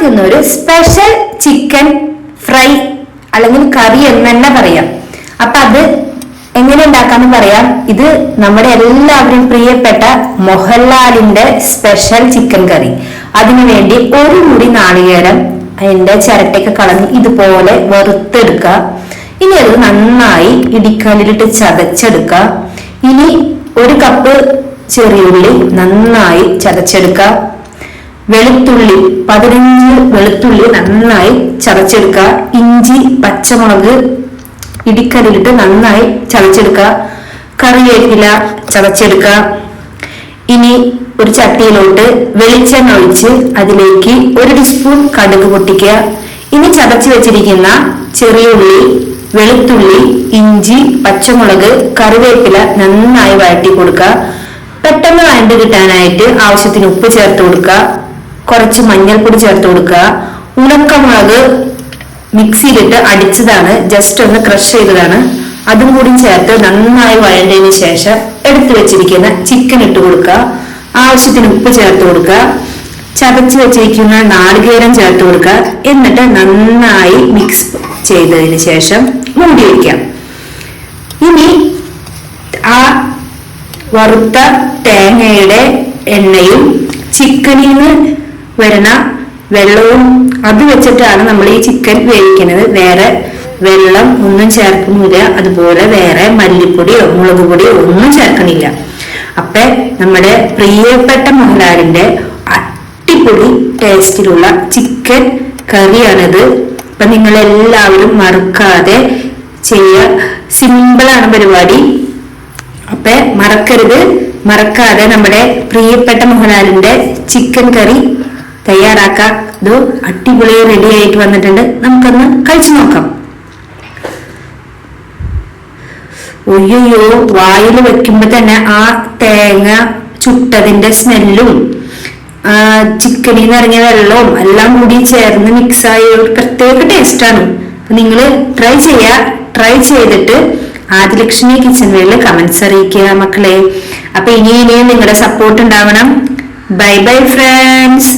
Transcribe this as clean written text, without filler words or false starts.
നമുക്ക് ഇന്നൊരു special chicken fry അല്ലെങ്കിൽ കറി എന്ന് തന്നെ പറയാം. അപ്പൊ അത് എങ്ങനെ ഉണ്ടാക്കാന്ന് പറയാം. ഇത് നമ്മുടെ എല്ലാവരും പ്രിയപ്പെട്ട മോഹൻലാലിന്റെ സ്പെഷ്യൽ ചിക്കൻ കറി. അതിനുവേണ്ടി ഒരു മുറി നാളികേരം അതിന്റെ ചിരട്ടയൊക്കെ കളഞ്ഞ് ഇതുപോലെ വറുത്തെടുക്കുക. ഇനി അത് നന്നായി ഇടിക്കല്ലിലിട്ട് ചതച്ചെടുക്കുക. ഇനി ഒരു കപ്പ് ചെറിയുള്ളി നന്നായി ചതച്ചെടുക്കുക. വെളുത്തുള്ളി 15 വെളുത്തുള്ളി നന്നായി ചതച്ചെടുക്കുക. ഇഞ്ചി പച്ചമുളക് ഇടിക്കല്ലിലിട്ട് നന്നായി ചതച്ചെടുക്കുക. കറിവേപ്പില ചതച്ചെടുക്കുക. ഇനി ഒരു ചട്ടിയിലോട്ട് വെളിച്ചെണ്ണ ഒഴിച്ച് അതിലേക്ക് 1 ടീസ്പൂൺ കടുക് പൊട്ടിക്കുക. ഇനി ചതച്ച് വെച്ചിരിക്കുന്ന ചെറിയുള്ളി, വെളുത്തുള്ളി, ഇഞ്ചി, പച്ചമുളക്, കറിവേപ്പില നന്നായി വഴറ്റി കൊടുക്കുക. പെട്ടെന്ന് വഴണ്ടി കിട്ടാനായിട്ട് ആവശ്യത്തിന് ഉപ്പ് ചേർത്ത് കൊടുക്കുക. കുറച്ച് മഞ്ഞൾപ്പൊടി ചേർത്ത് കൊടുക്കുക. ഉണക്കമുളക് മിക്സിയിലിട്ട് അടിച്ചതാണ്, ജസ്റ്റ് ഒന്ന് ക്രഷ് ചെയ്തതാണ്, അതും കൂടി ചേർത്ത് നന്നായി വഴണ്ടതിന് ശേഷം എടുത്തു വെച്ചിരിക്കുന്ന ചിക്കൻ ഇട്ട് കൊടുക്കുക. ആവശ്യത്തിന് ഉപ്പ് ചേർത്ത് കൊടുക്കുക. ചതച്ച് വെച്ചിരിക്കുന്ന നാളികേരം ചേർത്ത് കൊടുക്കുക. എന്നിട്ട് നന്നായി മിക്സ് ചെയ്തതിന് ശേഷം മൂടി വയ്ക്കാം. ഇനി ആ വറുത്ത തേങ്ങയുടെ എണ്ണയും ചിക്കനിൽ നിന്ന് വരുന്ന വെള്ളവും അത് വെച്ചിട്ടാണ് നമ്മൾ ഈ ചിക്കൻ വേവിക്കുന്നത്. വേറെ വെള്ളം ഒന്നും ചേർക്കുന്നില്ല. അതുപോലെ വേറെ മല്ലിപ്പൊടിയോ മുളക് പൊടിയോ ഒന്നും ചേർക്കണില്ല. അപ്പൊ നമ്മുടെ പ്രിയപ്പെട്ട മോഹൻലാലിന്റെ അടിപൊളി ടേസ്റ്റിലുള്ള ചിക്കൻ കറിയാണിത്. അപ്പൊ നിങ്ങൾ എല്ലാവരും മറക്കാതെ ചെയ്യുക. സിമ്പിളാണ് പരിപാടി. അപ്പൊ മറക്കാതെ നമ്മുടെ പ്രിയപ്പെട്ട മോഹൻലാലിന്റെ ചിക്കൻ കറി തയ്യാറാക്കാം. ഇത് അടിപൊളി റെഡി ആയിട്ട് വന്നിട്ടുണ്ട്. നമുക്കൊന്ന് കഴിച്ചു നോക്കാം. ഒയ്യോ, വായിൽ വെക്കുമ്പോ തന്നെ ആ തേങ്ങ ചുട്ടതിന്റെ സ്മെല്ലും ചിക്കനിൽ നിന്ന് ഇറങ്ങിയ വെള്ളവും എല്ലാം കൂടി ചേർന്ന് മിക്സായ ഒരു പ്രത്യേക ടേസ്റ്റാണ്. നിങ്ങൾ ട്രൈ ചെയ്തിട്ട് ആദിലക്ഷ്മി കിച്ചൺ വേൾഡ് കമന്റ്സ് അറിയിക്കുക മക്കളെ. അപ്പൊ ഇനിയും നിങ്ങളുടെ സപ്പോർട്ട് ഉണ്ടാവണം. Bye bye friends.